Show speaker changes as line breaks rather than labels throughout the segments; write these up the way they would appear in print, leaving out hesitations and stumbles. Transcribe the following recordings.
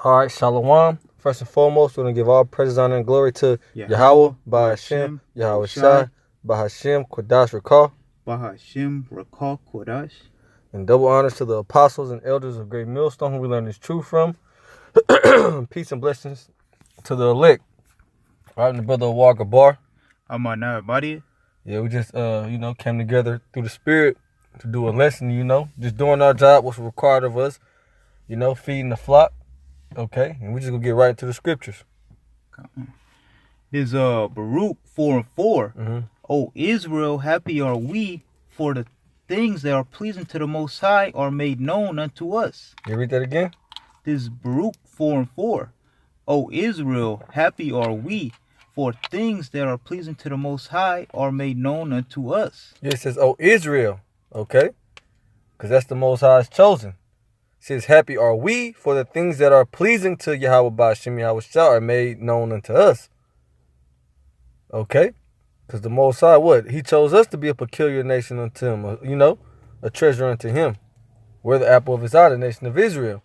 All right, Shalom. First and foremost, we're going to give all praise, honor, and glory to Yahweh, Bahashem, Yahweh Shai, Bahashem, Kodash, Rakah.
Bahashem, Rakah, Kodash.
And double honors to the apostles and elders of Great Millstone who we learn this truth from. Peace and blessings to the elect. All right, and the brother of Walker Bar.
I'm on everybody.
Yeah, we just, came together through the Spirit to do a lesson, just doing our job, what's required of us, feeding the flock. Okay, and we're just going to get right into the scriptures.
This Baruch 4:4.
Mm-hmm.
O Israel, happy are we, for the things that are pleasing to the Most High are made known unto us.
You read that again?
This Baruch 4:4. O Israel, happy are we, for things that are pleasing to the Most High are made known unto us.
Yeah, it says, O Israel, okay? Because that's the Most High's chosen. It says, happy are we, for the things that are pleasing to Yahweh Ba'ashem Yahweh Shah are made known unto us. Okay? Because the Most High, what? He chose us to be a peculiar nation unto him, a treasure unto him. We're the apple of his eye, the nation of Israel.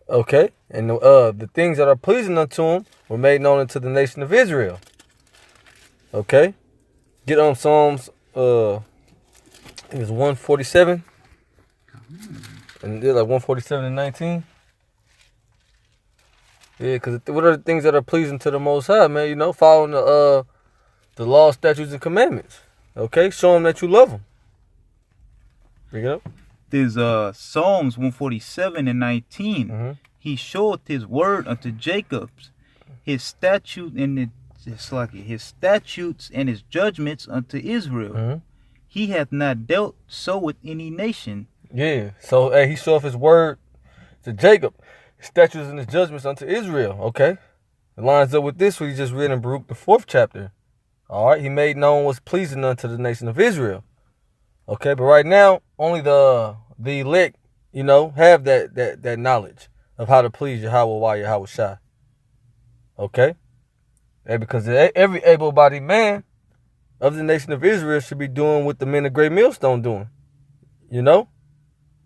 Okay? And the things that are pleasing unto him were made known unto the nation of Israel. Okay? Get on Psalms, I think it's 147. And they're like 147 and 19. Yeah, because what are the things that are pleasing to the Most High, man? Following the law, statutes, and commandments. Okay? Show them that you love them. Bring it up.
There's Psalms 147 and 19.
Mm-hmm.
He showeth his word unto Jacob, his statute and his statutes and his judgments unto Israel.
Mm-hmm.
He hath not dealt so with any nation.
Yeah. So he showeth his word to Jacob, his statutes and his judgments unto Israel. Okay. It lines up with this what he just read in Baruch, the 4th chapter. All right. He made known what's pleasing unto the nation of Israel. Okay. But right now, only the elect, have that knowledge of how to please Yahweh, Yahweh Shai. Okay. And because every able-bodied man of the nation of Israel should be doing what the men of Great Millstone doing.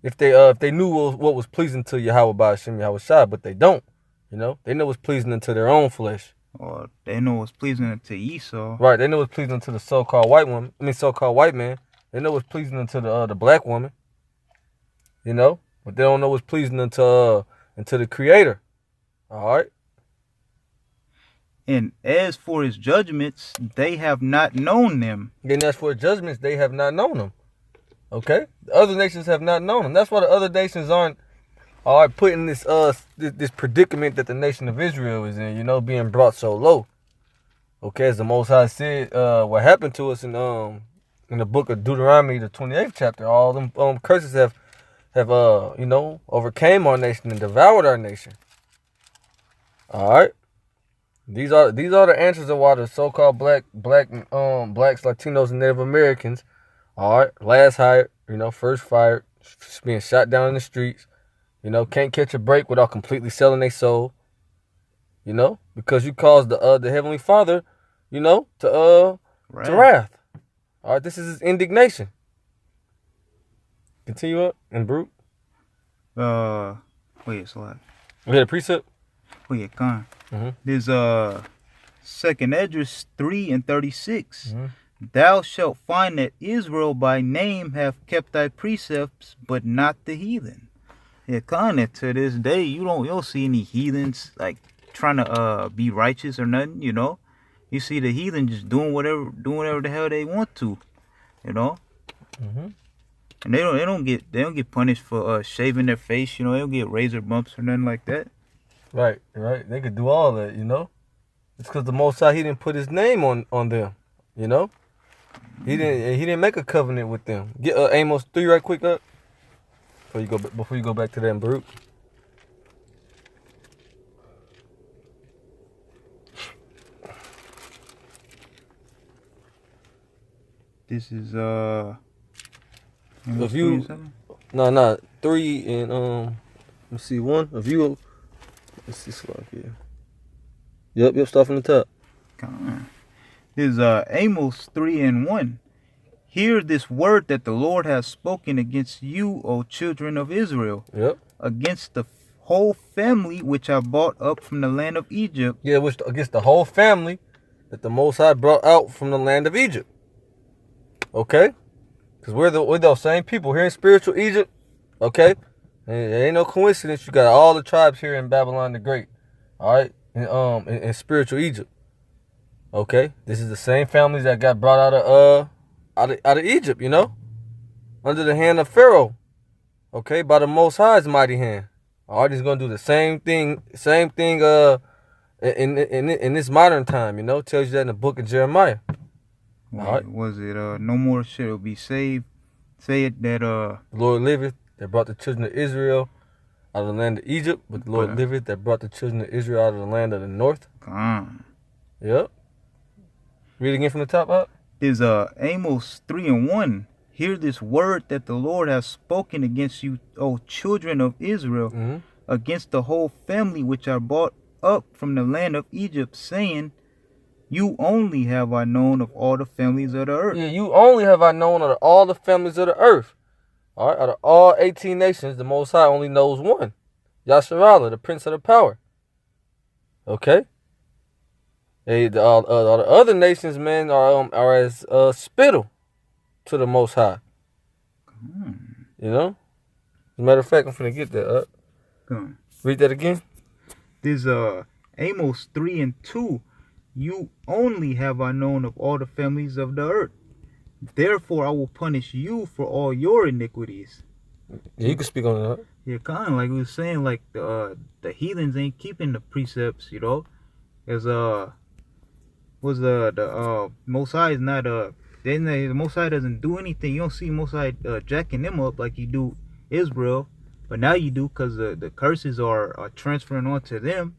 If they knew what was pleasing to Yahweh Ba'ashem Yahweh Shai, but they don't. They know what's pleasing unto their own flesh.
Or they know what's pleasing unto Esau.
Right, they know what's pleasing to the so-called white man. They know what's pleasing unto the black woman. But they don't know what's pleasing unto the Creator. All right.
And as for his judgments, they have not known them.
And as for his judgments, they have not known them. Okay? The other nations have not known them. That's why the other nations aren't put in this predicament that the nation of Israel is in, being brought so low. Okay, as the Most High said, what happened to us in the book of Deuteronomy, the 28th chapter, all them curses have overcame our nation and devoured our nation. All right. These are the answers of why the so-called blacks, Latinos, and Native Americans, all right, last hired, first fired, being shot down in the streets, can't catch a break without completely selling their soul, because you caused the Heavenly Father, to wrath. All right, this is his indignation. Continue up and Baruch.
Wait, so like.
We had a precept.
Wait, con.
Mm-hmm.
There's 2nd Esdras 3 and 36.
Mm-hmm.
Thou shalt find that Israel by name have kept thy precepts, but not the heathen. Yeah, con. To this day, you don't see any heathens like trying to be righteous or nothing. You see the heathen just doing whatever the hell they want to.
Mm-hmm.
And they don't get punished for shaving their face. They don't get razor bumps or nothing like that.
Right. They could do all that, It's because the Most High, he didn't put his name on them, He didn't make a covenant with them. Get Amos 3 right quick up before you go back to that in Baruch.
This is
if you 3 and let's see 1 if you. Let's see slide here. Yep, start from the top.
This is Amos 3 and 1. Hear this word that the Lord has spoken against you, O children of Israel,
Yep.
against the whole family which I brought up from the land of Egypt.
Yeah, which against the whole family that the Most High brought out from the land of Egypt. Okay? Because we're those same people here in spiritual Egypt. Okay? And it ain't no coincidence you got all the tribes here in Babylon the Great. Alright? In spiritual Egypt. Okay? This is the same families that got brought out of Egypt, you know? Under the hand of Pharaoh. Okay? By the Most High's mighty hand. Alright, he's gonna do the same thing in this modern time, you know, tells you that in the book of Jeremiah.
Right. Was it no more shall be saved? Say it that
the Lord liveth that brought the children of Israel out of the land of Egypt, but the Lord liveth that brought the children of Israel out of the land of the north. Yep. Read again from the top up.
Is Amos 3:1. Hear this word that the Lord has spoken against you, O children of Israel, against the whole family which are brought up from the land of Egypt, saying, you only have I known of all the families of the earth.
Yeah, you only have I known of all the families of the earth. All right, out of all 18 nations, the Most High only knows one. Yasharallah, the Prince of the Power. Okay? Hey, the other nations, man, are as spittle to the Most High. You know? As a matter of fact, I'm finna get that up. Read that again.
This Amos 3:2. You only have I known of all the families of the earth. Therefore I will punish you for all your iniquities.
Yeah, you can speak on that.
Yeah, kind of like we were saying, like the heathens ain't keeping the precepts, you know. As was the Most High is not the Most High doesn't do anything. You don't see Most High jacking them up like you do Israel, but now you do because the curses are transferring onto them.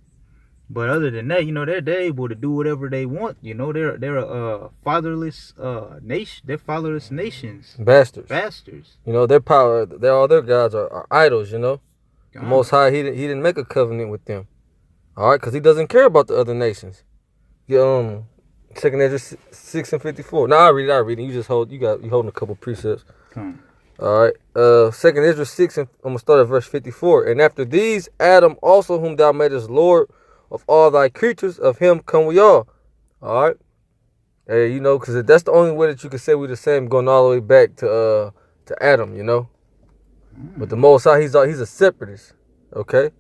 But other than that, you know, they're able to do whatever they want. You know, they're a fatherless nation. They're fatherless nations. Bastards.
You know, their power. All their gods are idols. You know, the Most High he didn't make a covenant with them. All right, because he doesn't care about the other nations. Second Ezra 6:54. Nah, I read it. You just you holding a couple precepts. All right. Second Ezra 6, and I'm gonna start at verse 54. And after these, Adam also, whom thou madest Lord of all thy creatures, of him come we all. All right. Hey, you know, because that's the only way that you can say we're the same, going all the way back to Adam. You know. But the Most High, he's a separatist. Okay.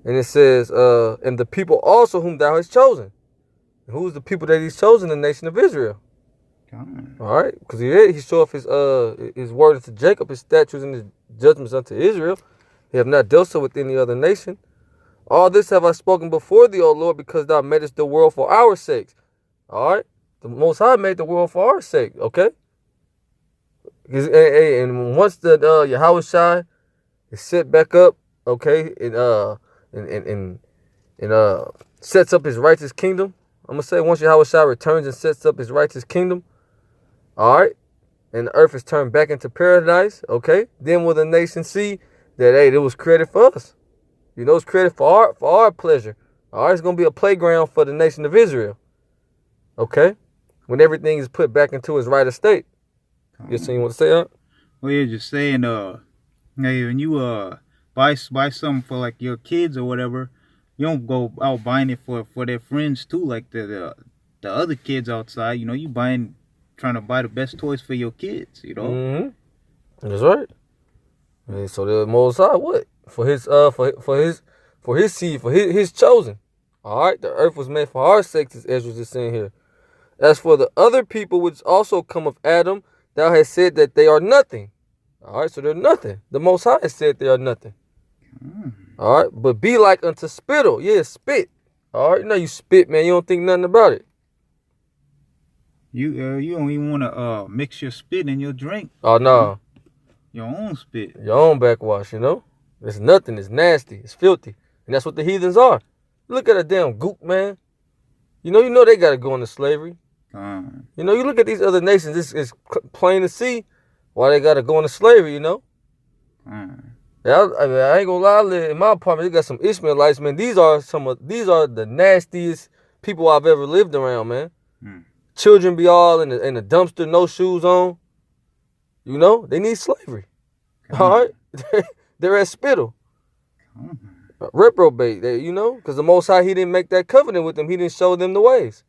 And it says, and the people also whom thou hast chosen. And who's the people that he's chosen? The nation of Israel. All right, because he showed his word unto Jacob, his statutes and his judgments unto Israel. He have not dealt so with any other nation. All this have I spoken before thee, O Lord, because thou madest the world for our sakes. All right, the Most High made the world for our sake. Okay, and once the Yahweh Shai is set back up, okay, and sets up his righteous kingdom. I'm gonna say once Yahweh Shai returns and sets up his righteous kingdom. All right, and the earth is turned back into paradise. Okay, then will the nation see that it was created for us. You know, it's created for our pleasure. All right, it's gonna be a playground for the nation of Israel. Okay, when everything is put back into its right estate. You want to say that?
Well, yeah, just saying. Hey, when you buy something for like your kids or whatever, you don't go out buying it for their friends too, like the other kids outside. You know, you trying to buy the best toys for your kids. You know.
That's right. And so the Most High, what? For his seed, for his chosen. All right, the earth was made for our sakes, as Ezra is saying here. As for the other people which also come of Adam, thou hast said that they are nothing. All right, so they're nothing. The Most High has said they are nothing. All right, but be like unto spittle. Yeah, spit. All right, you know you spit, man. You don't think nothing about it.
You don't even want to mix your spit in your drink.
Oh no.
Your own spit.
Your own backwash, you know? It's nothing. It's nasty. It's filthy. And that's what the heathens are. Look at a damn gook, man. You know they got to go into slavery. You know, you look at these other nations, it's plain to see why they got to go into slavery, you know? Yeah, I ain't gonna lie, I live in my apartment, they got some Ishmaelites, man. These are the nastiest people I've ever lived around, man. Children be all in the dumpster, no shoes on. You know, they need slavery. All right? They're at spittle. reprobate. You know, because the Most High, he didn't make that covenant with them. He didn't show them the ways.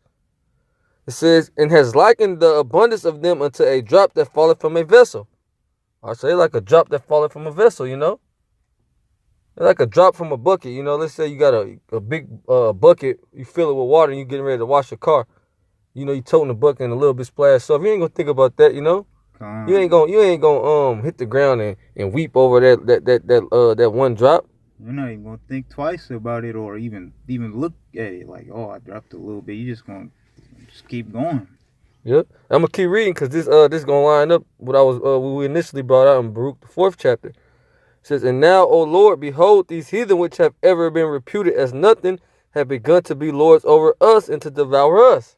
It says, and has likened the abundance of them unto a drop that falleth from a vessel. I say like a drop that falleth from a vessel, you know. They're like a drop from a bucket, you know. Let's say you got a big bucket, you fill it with water, and you getting ready to wash your car. You know, you toting the bucket and a little bit splash. So if you ain't gonna think about that, you know, you ain't gonna hit the ground and weep over that one drop.
You're not even gonna think twice about it or even look at it like, oh, I dropped a little bit. You just gonna keep going.
Yep. I'm gonna keep reading because this gonna line up what I was we initially brought out in Baruch, the 4th chapter. It says, and now, O Lord, behold, these heathen which have ever been reputed as nothing have begun to be lords over us and to devour us.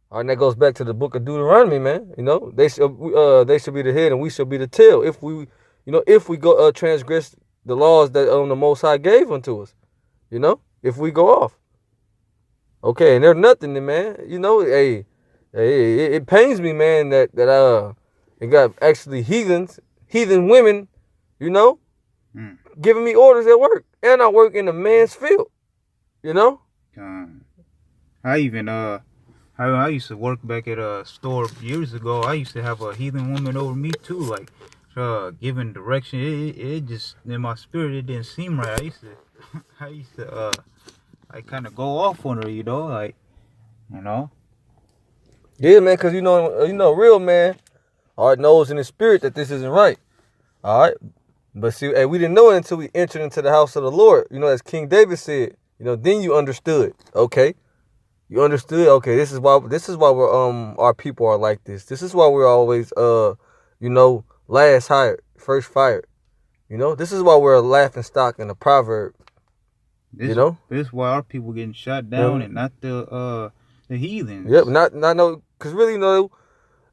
All right, that goes back to the book of Deuteronomy, man. You know, they should be the head and we shall be the tail if we go transgress the laws that the Most High gave unto us. You know, if we go off. Okay, and they're nothing, man. You know, it pains me, man, that it got actually heathen women, you know, giving me orders at work, and I work in a man's field. You know.
I used to work back at a store years ago. I used to have a heathen woman over me too, like giving direction. It just in my spirit it didn't seem right. I used to like kind of go off on her, you know, like, you know.
Yeah, man, because you know, real man, all right, knows in his spirit that this isn't right. All right, but see, hey, we didn't know it until we entered into the house of the Lord. You know, as King David said, you know, then you understood. Okay. You understood? Okay, this is why we're our people are like this. This is why we're always you know, last hired, first fired. You know, this is why we're a laughing stock and a proverb.
This,
you know?
This is why our people getting shot down and not the heathens.
Yep, not no, cause really, you know,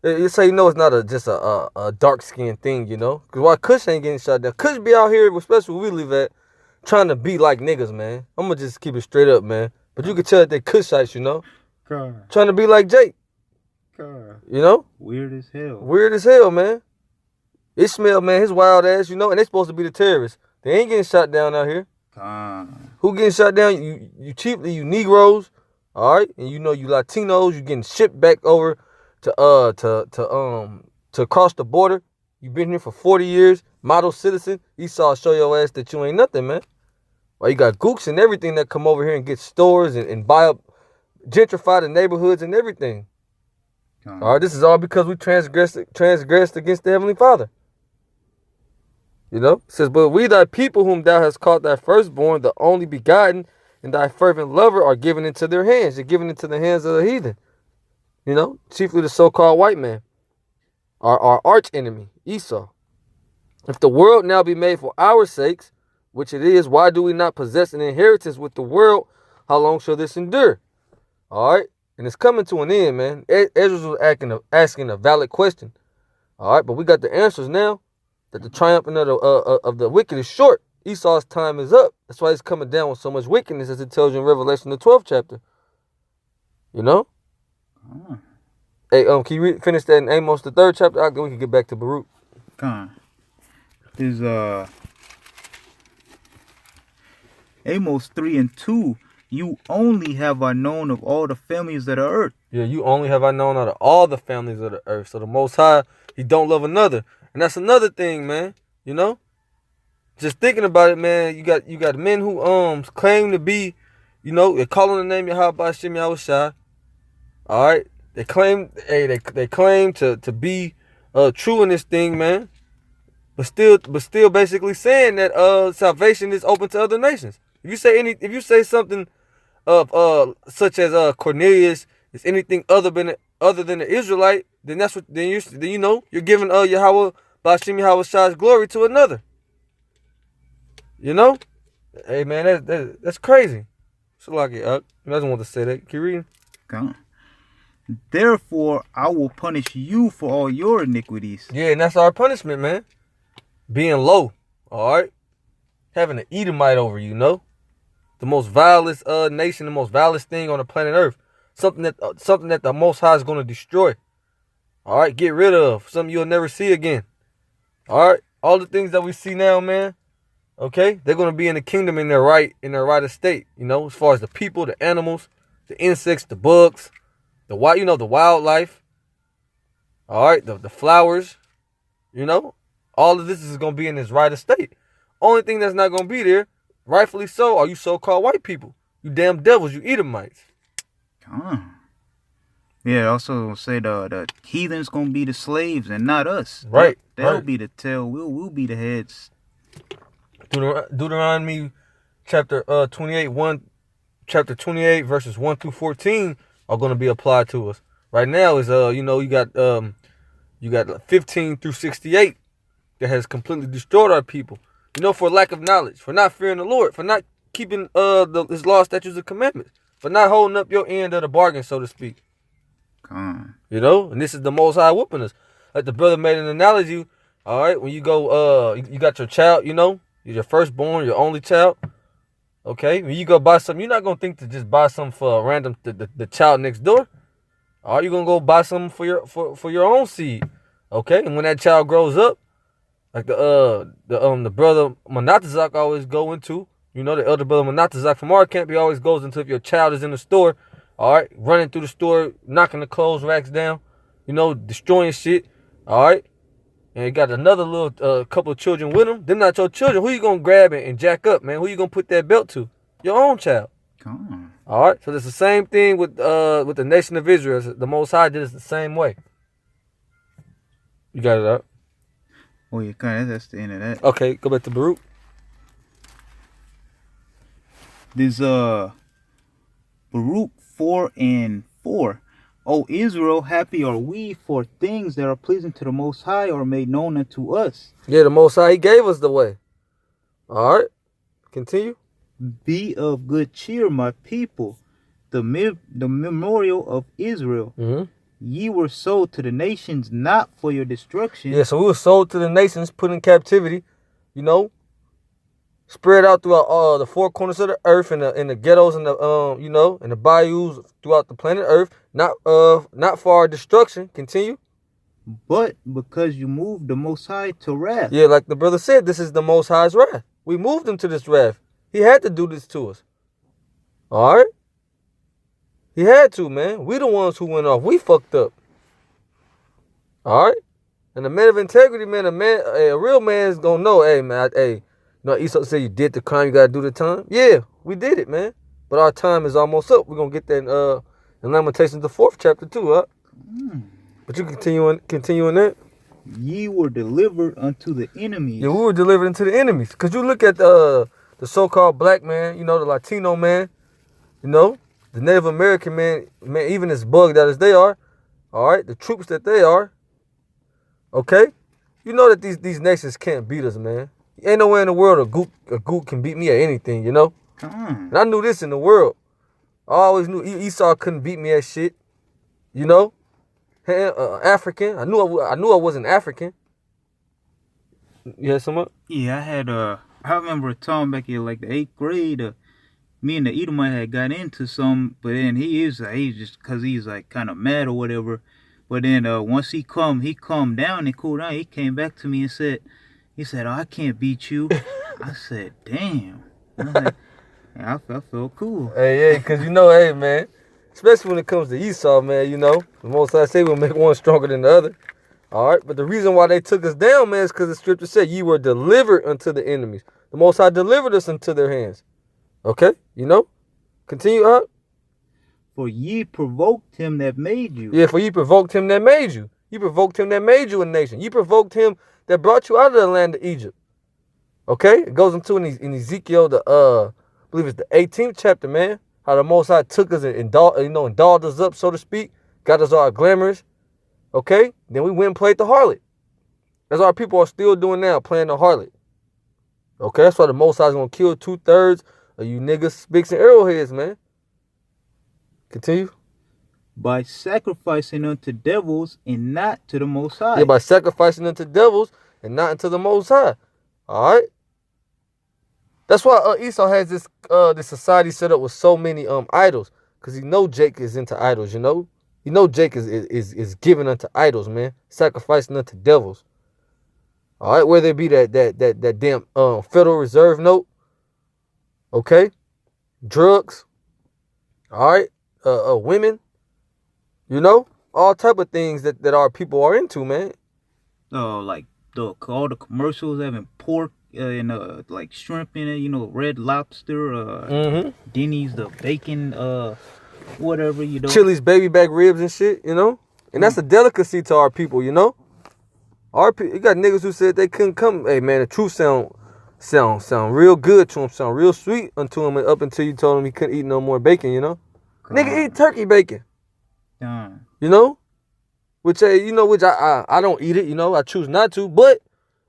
you say, you know, it's not just a dark skinned thing, you know, cause why Kush ain't getting shot down? Kush be out here, especially where we live at, trying to be like niggas, man. I'm gonna just keep it straight up, man. But you can tell that they Kushites, you know, trying to be like Jake. You know,
weird as hell.
Weird as hell, man. Ishmael, man, his wild ass, you know, and they supposed to be the terrorists. They ain't getting shot down out here. Who getting shot down? You chiefly you Negroes, all right, and you know you Latinos. You getting shipped back over to cross the border. You been here for 40 years, model citizen. Esau show your ass that you ain't nothing, man. Well, you got gooks and everything that come over here and get stores and buy up, gentrify the neighborhoods and everything. All right, this is all because we transgressed against the Heavenly Father. You know, it says, but we thy people whom thou hast called thy firstborn, the only begotten, and thy fervent lover are given into their hands. You're given into the hands of the heathen. You know, chiefly the so-called white man, our arch enemy, Esau. If the world now be made for our sakes, which it is, why do we not possess an inheritance with the world? How long shall this endure? All right, and it's coming to an end, man. Ezra was asking a valid question. All right, but we got the answers now. That the triumph of the wicked is short. Esau's time is up. That's why he's coming down with so much wickedness, as it tells you in Revelation, the 12th chapter. You know? Hey, can you finish that in Amos, the 3rd chapter? We can get back to Baruch.
Is Amos 3:2. You only have I known of all the families of the earth.
Yeah, you only have I known out of all the families of the earth. So the Most High, he don't love another. And that's another thing, man. You know? Just thinking about it, man, you got men who claim to be, you know, they call on the name Yahweh Ba'Shem Yahushua. All right? They claim to be true in this thing, man. But still basically saying that salvation is open to other nations. If you say something of such as Cornelius is anything other than the Israelite, then you know you're giving Yahweh Ba'Shem Yahushua's glory to another. You know? Hey man, that's crazy. So like it up. I doesn't want to say that. Keep reading.
Therefore I will punish you for all your iniquities.
Yeah, and that's our punishment, man. Being low. Alright? Having an Edomite over you, know? The most vilest nation, the most vilest thing on the planet Earth. Something that the Most High is going to destroy. All right, get rid of. Something you'll never see again. All right, all the things that we see now, man. Okay, they're gonna be in the kingdom in their right estate. You know, as far as the people, the animals, the insects, the bugs, the the wildlife. All right, the flowers. You know, all of this is gonna be in his right estate. Only thing that's not gonna be there, rightfully so, are you so-called white people. You damn devils, you Edomites.
Yeah, also say the heathens gonna be the slaves and not us.
Right.
They'll be the tail. We'll be the heads.
Deuteronomy chapter 28, chapter 28 verses 1 through 14 are going to be applied to us. Right now is you got 15 through 68 that has completely destroyed our people. You know, for lack of knowledge, for not fearing the Lord, for not keeping his law, statutes, and commandments, for not holding up your end of the bargain, so to speak. You know, and this is the Most High whooping us. Like the brother made an analogy. All right, when you go, you got your child, you know, you're your firstborn, your only child. Okay, when you go buy something, you're not gonna think to just buy something for a random the child next door. Or you're gonna go buy something for your own seed. Okay, and when that child grows up, like the brother Manatazak always go into, you know, the elder brother Manatazak from our camp, he always goes into if your child is in the store, all right, running through the store, knocking the clothes racks down, you know, destroying shit, all right. And you got another little couple of children with them. Them not your children. Who you gonna grab and jack up, man? Who you gonna put that belt to? Your own child. All right. So it's the same thing with the nation of Israel. The Most High did it the same way. You got it up.
Oh, yeah, that's the end of that.
Okay, go back to Baruch.
This Baruch 4:4. O Israel, happy are we for things that are pleasing to the Most High are made known unto us.
Yeah, the Most High, he gave us the way. All right, continue.
Be of good cheer, my people, the memorial of Israel.
Mm-hmm.
Ye were sold to the nations, not for your destruction.
Yeah, so we were sold to the nations, put in captivity, you know, spread out throughout the four corners of the earth, and the ghettos and the you know, and the bayous throughout the planet Earth, not for our destruction. Continue.
But because you moved the Most High to wrath.
Yeah, like the brother said, this is the Most High's wrath. We moved him to this wrath. He had to do this to us. All right. He had to, man. We the ones who went off. We fucked up. All right. And a man of integrity, man, a real man is gonna know, hey, man, hey. You know, Esau said you did the crime, you gotta do the time. Yeah, we did it, man. But our time is almost up. We're gonna get that in Lamentations, the 4th chapter too, huh? But you continuing that.
Ye were delivered unto the enemies.
Yeah, we were delivered into the enemies. Cause you look at the so-called black man, you know, the Latino man, you know, the Native American man, even as bugged out as they are, all right, the troops that they are, okay, you know that these nations can't beat us, man. Ain't nowhere in the world a gook can beat me at anything, you know? And I knew this in the world. I always knew Esau couldn't beat me at shit, you know? African. I knew I wasn't African. You had some up?
Yeah, I remember a time back in like the 8th grade, me and the Edomite had got into some, but then he's just because he's like kind of mad or whatever. But then once he calmed down and cooled down, he came back to me and said, oh, I can't beat you. I said, damn. I felt cool.
Hey, because you know, hey, man, especially when it comes to Esau, man, you know, the Most I say will make one stronger than the other. All right, but the reason why they took us down, man, is because the scripture said, ye were delivered unto the enemies. The Most High delivered us into their hands. Okay, you know? Continue up.
For ye provoked him that made you.
Yeah, for ye provoked him that made you. You provoked him that made you a nation. You provoked him that brought you out of the land of Egypt. Okay? It goes into in Ezekiel, I believe it's the 18th chapter, man. How the Most High took us and dolled us up, so to speak. Got us all glamorous. Okay? Then we went and played the harlot. That's what our people are still doing now, playing the harlot. Okay? That's why the Most High is going to kill 2/3 of you niggas, spicks, and arrowheads, man. Continue.
By sacrificing unto devils and not to the Most High.
Yeah, by sacrificing unto devils and not unto the Most High. All right? That's why Esau has this society set up with so many idols. Because Jake is into idols, you know? Jake is given unto idols, man. Sacrificing unto devils. All right, whether it be that damn Federal Reserve note, okay, drugs, all right, women, you know, all type of things that our people are into, man.
Like all the commercials having pork and like shrimp in it, you know, Red Lobster, Denny's, the bacon, whatever, you know.
Chili's baby back ribs and shit, you know, and that's a delicacy to our people, you know. You got niggas who said they couldn't come. Hey man, the truth sound real good to him, sound real sweet unto him, up until you told him he couldn't eat no more bacon, you know. Nigga eat turkey bacon, you know. Which I don't eat it, you know. I choose not to. But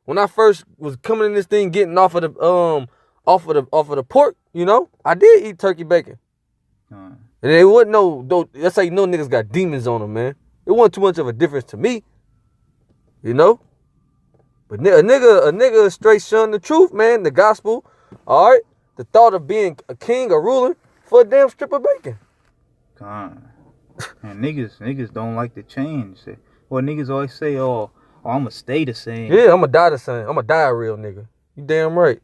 when I first was coming in this thing, getting off of the pork, you know, I did eat turkey bacon. And it wasn't that's how you know niggas got demons on them, man. It wasn't too much of a difference to me, you know. But a nigga straight shun the truth, man, the gospel. All right, the thought of being a king or ruler for a damn strip of bacon.
And niggas don't like to change. Well, niggas always say, oh, I'ma stay the same.
Yeah, I'ma die the same. I'ma die a real nigga. You damn right.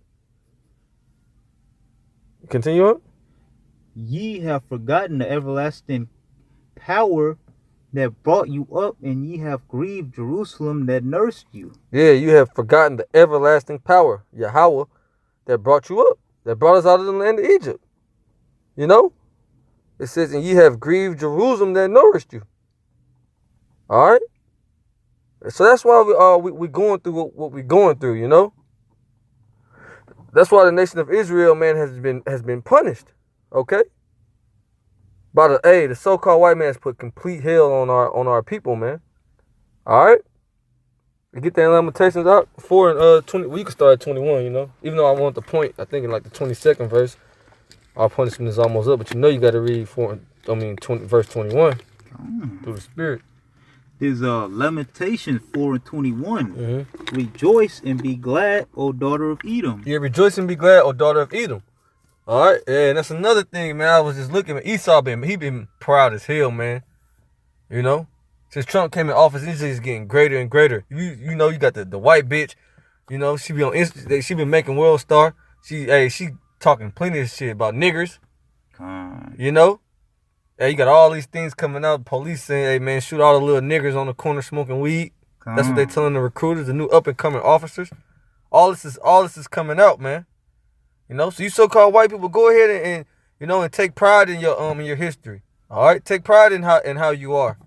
Continue on.
Ye have forgotten the everlasting power that brought you up, and ye have grieved Jerusalem that nursed you.
Yeah, you have forgotten the everlasting power, Yahweh, that brought you up, that brought us out of the land of Egypt. You know? It says, and ye have grieved Jerusalem that nourished you. All right? So that's why we going through what we're going through, you know? That's why the nation of Israel, man, has been punished. Okay? By the so-called white man has put complete hell on our people, man. All right? We get the limitations out 4 and 20. We can start at 21, you know? Even though I want the point, I think in like the 22nd verse, our punishment is almost up, but you know you got to read verse 21 through the Spirit.
There's Lamentations 4 and 21. Rejoice and be glad, O daughter of Edom.
Yeah, rejoice and be glad, O daughter of Edom. All right, yeah, and that's another thing, man. I was just looking at Esau, he been proud as hell, man. You know, since Trump came in office, he's just getting greater and greater. You know, you got the white bitch. You know, she be on Insta, she been making World Star. She talking plenty of shit about niggers. You know, you got all these things coming out. Police saying, "Hey man, shoot all the little niggers on the corner smoking weed." That's what they telling the recruiters, the new up and coming officers. All this is coming out, man. You know, so you so-called white people, go ahead and you know, and take pride in your history. All right, take pride in how you are.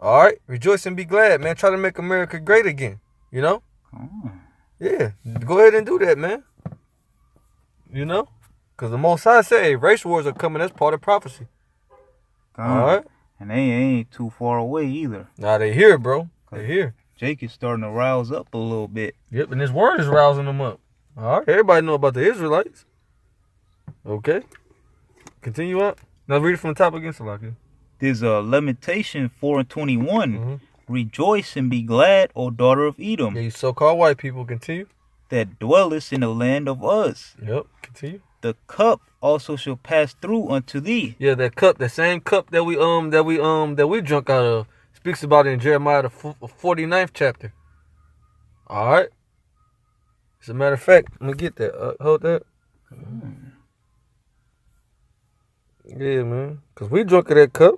All right, rejoice and be glad, man. Try to make America great again. You know, yeah, go ahead and do that, man. You know, because the Most High said, hey, race wars are coming. That's part of prophecy. All right,
and they ain't too far away either.
Nah, they here, bro. They here.
Jake is starting to rouse up a little bit.
Yep, and this word is rousing them up. All right, everybody know about the Israelites. Okay, continue on. Now read it from the top again, Salaki.
There's Lamentation 4 and 21. Rejoice and be glad, O daughter of Edom.
Yeah, you so-called white people, continue.
That dwellest in the land of Uz.
Yep, continue.
The cup also shall pass through unto thee.
Yeah, that cup, that same cup that we drunk out of, speaks about it in Jeremiah the 49th chapter. All right. As a matter of fact, let me get that. Hold that. Yeah, man. Because we drunk of that cup.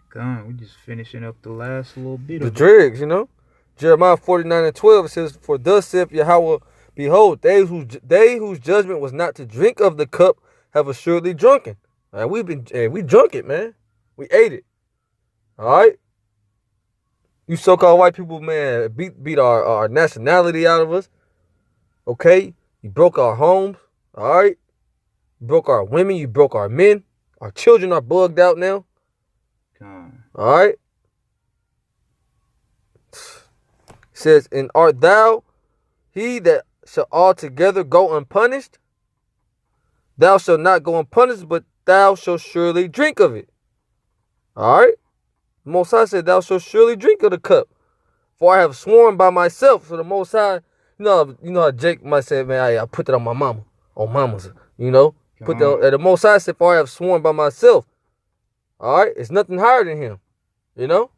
God, we just finishing up the last little bit
the
of
dregs, you know. Jeremiah 49 and 12, it says, for thus saith Yahweh, behold, they whose judgment was not to drink of the cup have assuredly drunken. All right, we drunk it, man. We ate it. All right. You so-called white people, man, beat our nationality out of us. Okay? You broke our homes. All right? You broke our women. You broke our men. Our children are bugged out now. All right? Says, and art thou he that shall altogether go unpunished? Thou shalt not go unpunished, but thou shalt surely drink of it. All right? The Most High said, thou shalt surely drink of the cup, for I have sworn by myself. So the Most High, you know how Jake might say, man, I put that on my mama, on mamas, you know. Put that. The Most High said, for I have sworn by myself. All right? It's nothing higher than him, you know.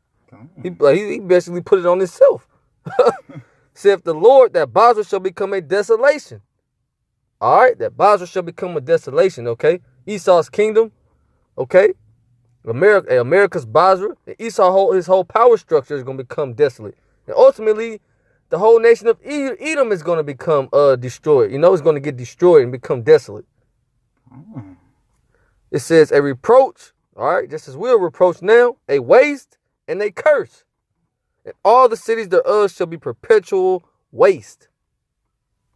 He basically put it on himself. Saith the Lord that Basra shall become a desolation. All right, that Basra shall become a desolation. Okay, Esau's kingdom. Okay, America's Basra, and Esau his whole power structure is going to become desolate, and ultimately, the whole nation of Edom is going to become destroyed. It's going to get destroyed and become desolate. It says a reproach. All right, just as we're reproach now, a waste and a curse. And all the cities thereof shall be perpetual waste.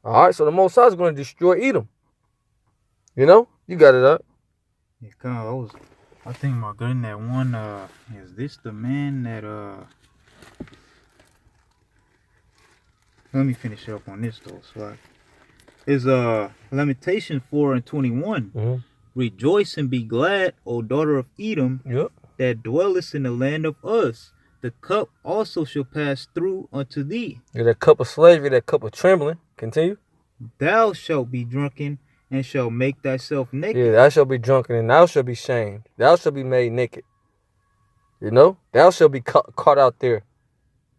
All right, so the Most High is going to destroy Edom. You got it up.
Yeah, I think about getting that one. Is this the man that Let me finish up on this though. So is Lamentation 4:21.
Mm-hmm.
Rejoice and be glad, O daughter of Edom, that dwellest in the land of Uz. The cup also shall pass through unto thee.
Yeah, that cup of slavery, that cup of trembling. Continue.
Thou shalt be drunken and shalt make thyself naked.
Yeah, thou shalt be drunken and thou shalt be shamed. Thou shalt be made naked. Thou shalt be caught out there.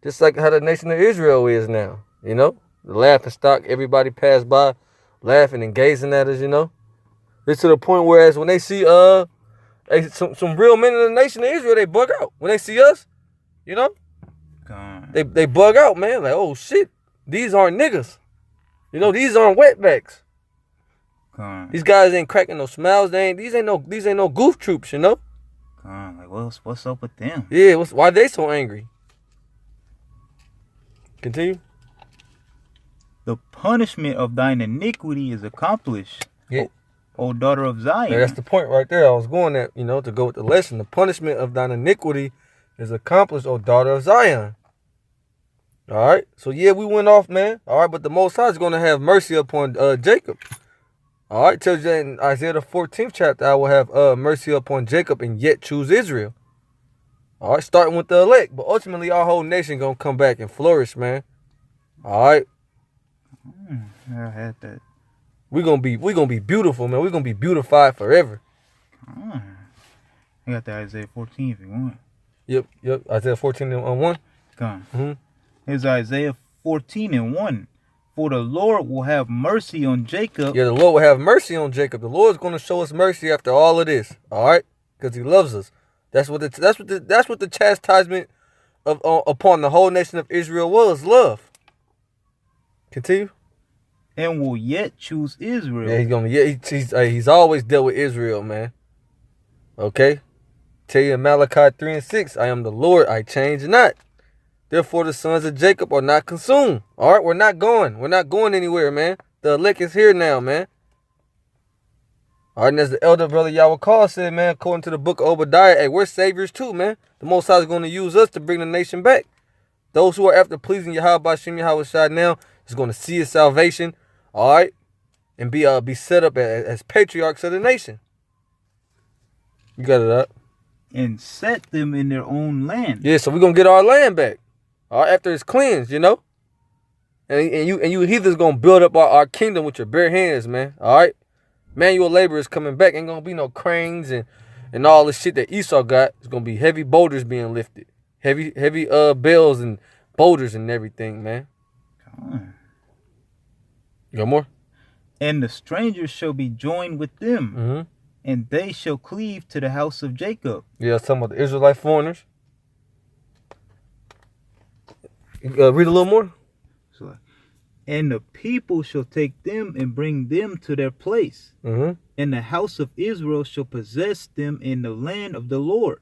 Just like how the nation of Israel is now. The laughing stock, everybody pass by laughing and gazing at us, It's to the point whereas when they see some real men in the nation of Israel, they bug out. When they see us, they bug out, man. Like, oh shit, these aren't niggas. These aren't wetbacks. These guys ain't cracking no smiles. These ain't no goof troops,
Like, what's up with them?
Yeah, why they so angry? Continue.
The punishment of thine iniquity is accomplished.
Yeah.
O daughter of Zion.
Yeah, that's the point right there. I was going at, to go with the lesson. The punishment of thine iniquity is accomplished, O daughter of Zion. All right. So, yeah, we went off, man. All right. But the Most High is going to have mercy upon Jacob. All right. Tells you in Isaiah the 14th chapter, I will have mercy upon Jacob and yet choose Israel. All right. Starting with the elect. But ultimately, our whole nation going to come back and flourish, man. All right.
I had that.
We're gonna be beautiful, man. We're gonna be beautified forever.
I got that Isaiah 14 if you want.
Yep. Isaiah 14:1.
Come on. Here's Isaiah 14:1. For the Lord will have mercy on Jacob.
Yeah, the Lord will have mercy on Jacob. The Lord's gonna show us mercy after all of this. All right, because He loves us. That's what the chastisement of upon the whole nation of Israel was, love. Continue.
And will yet choose Israel.
Yeah, he's always dealt with Israel, man. Okay? Tell you in Malachi 3:6, I am the Lord, I change not. Therefore the sons of Jacob are not consumed. All right, we're not going. We're not going anywhere, man. The elect is here now, man. All right, and as the elder brother Yahweh said, man, according to the book of Obadiah, hey, we're saviors too, man. The Most High is going to use us to bring the nation back. Those who are after pleasing Yahweh B'Shem Yahweh Shai now is going to see His salvation. All right, and be set up as patriarchs of the nation. You got it up.
And set them in their own land.
Yeah, so we're gonna get our land back. All right, after it's cleansed, And you heathens gonna build up our kingdom with your bare hands, man. All right, manual labor is coming back. Ain't gonna be no cranes and all the shit that Esau got. It's gonna be heavy boulders being lifted, heavy bells and boulders and everything, man. You got more?
And the strangers shall be joined with them, and they shall cleave to the house of Jacob.
Yeah, I was talking about the Israelite foreigners. Read a little more.
And the people shall take them and bring them to their place. And the house of Israel shall possess them in the land of the Lord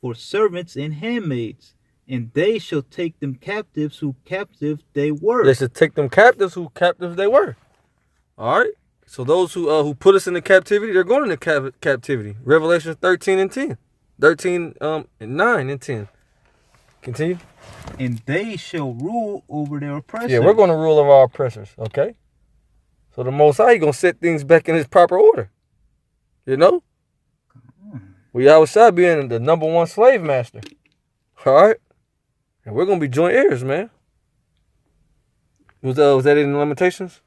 for servants and handmaids. And they shall take them captives who captive they were.
They should take them captives who captives they were. All right. So those who put us into captivity, they're going into captivity. Revelation 13:10. 9 and 10. Continue.
And they shall rule over their oppressors.
Yeah, we're going to rule over our oppressors. Okay. So the Most High, He's going to set things back in His proper order. We always shall being the number one slave master. All right. And we're going to be joint heirs, man. Was that in the Lamentations?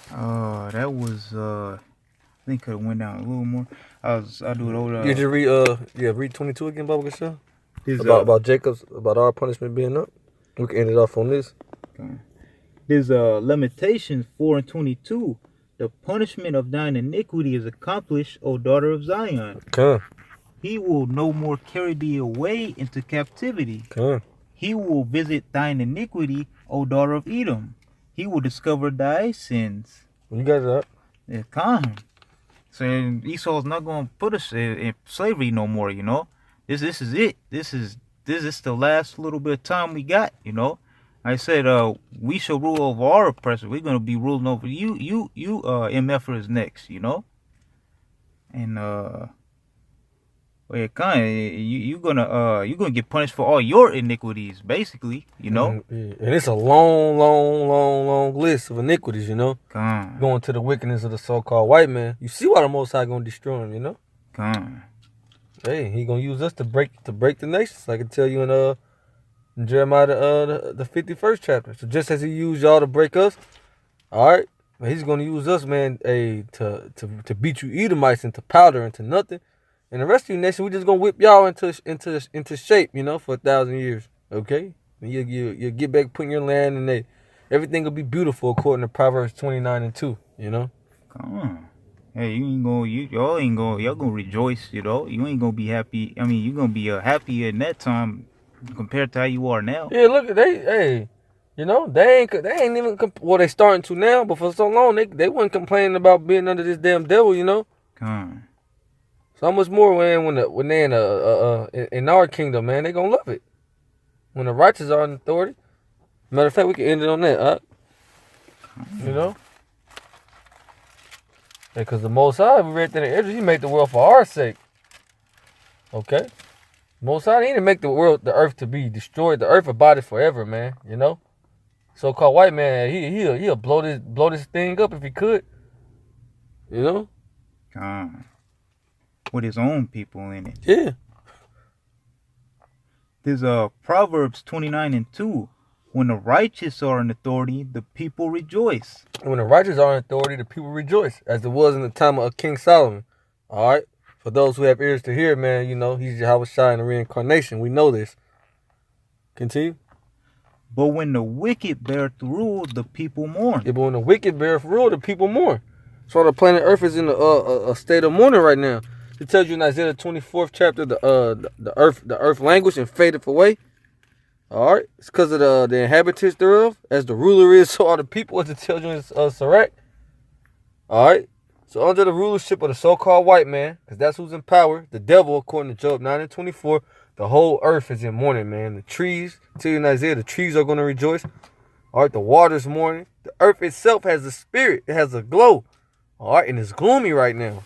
That was, I think could have went down a little more. I'll do it over.
You just read 22 again, Baba Gashel? about Jacob's, about our punishment being up. We can end it off on this.
There's Lamentations 4:22. The punishment of thine iniquity is accomplished, O daughter of Zion.
Come.
He will no more carry thee away into captivity.
Come.
He will visit thine iniquity, O daughter of Edom. He will discover thy sins.
You got it up.
Yeah, come. So Esau's not gonna put us in slavery no more, you know. This is it. This is the last little bit of time we got, you know. I said, we shall rule over our oppressor. We're gonna be ruling over you. MF is next, you know. And you're gonna get punished for all your iniquities, basically, you know.
And it's a long list of iniquities, you know. Going to the wickedness of the so-called white man. You see why the Most High gonna destroy him, you know. Hey, he gonna use us to break the nations. I can tell you in Jeremiah the 51st chapter. So just as he used y'all to break us, all right, he's gonna use us, man, to beat you Edomites into powder, into nothing. And the rest of you nation, we just gonna whip y'all into shape, you know, for 1,000 years. Okay? And you get back putting your land, and everything will be beautiful according to Proverbs 29:2, you know.
Come on. Hey, y'all gonna rejoice, you know. You ain't gonna be happy. I mean, you gonna be happy in that time compared to how you are now.
Yeah, look, you know, they ain't even, well, they starting to now, but for so long, they wasn't complaining about being under this damn devil, you know.
Come on.
So how much more when they in our kingdom, man, they gonna love it. When the righteous are in authority. Matter of fact, we can end it on that, huh? You know? Because the Most High, we read that in Israel, he made the world for our sake. Okay? Most High, he didn't make the earth to be destroyed. The earth about it forever, man. You know? So-called white man, he'll blow this thing up if he could. You know?
With his own people in it.
Yeah.
There's Proverbs 29:2. When the righteous are in authority, the people rejoice.
When the righteous are in authority, the people rejoice, as it was in the time of King Solomon. All right? For those who have ears to hear, man, you know, he's Yahweh Shai in the reincarnation. We know this. Continue.
But when the wicked beareth rule, the people mourn.
Yeah, but when the wicked beareth rule, the people mourn. So the planet Earth is in a state of mourning right now. It tells you in Isaiah 24th chapter, the earth languished and fadeth away. All right, it's because of the inhabitants thereof. As the ruler is, so are the people, as it tells you in Sirach. All right, so under the rulership of the so-called white man, because that's who's in power, the devil, according to Job 9:24, the whole earth is in mourning, man. The trees, tell you in Isaiah, the trees are going to rejoice. All right, the water's mourning. The earth itself has a spirit. It has a glow. All right, and it's gloomy right now.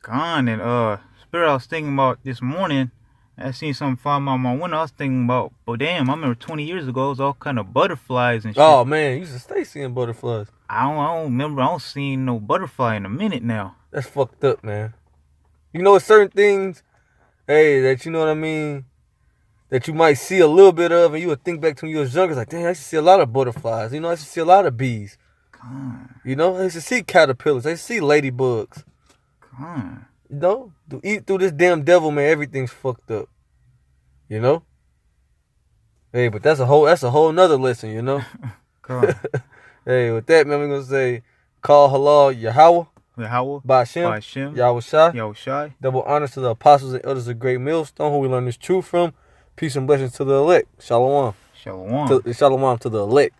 Spirit I was thinking about this morning, I seen something fly out my window. I was thinking about, damn, I remember 20 years ago, it was all kind of butterflies and shit.
Oh, man, you used to stay seeing butterflies.
I don't remember. I don't see no butterfly in a minute now.
That's fucked up, man. You know, certain things, hey, that you know what I mean, that you might see a little bit of, and you would think back to when you was younger. It's like, damn, I used to see a lot of butterflies. You know, I used to see a lot of bees.
God.
You know, I used to see caterpillars. I used to see ladybugs.
God.
You know, to eat through this damn devil, man, everything's fucked up. You know? Hey, but that's a whole nother lesson, you know? Hey, with that, man, we're gonna say, call halal Yahweh.
Yahweh.
Ba'ashem. Yahweh Shai.
Yahweh Shai.
Double honors to the apostles and elders of Great Millstone, who we learn this truth from. Peace and blessings to the elect. Shalom.
Shalom.
Shalom to the elect.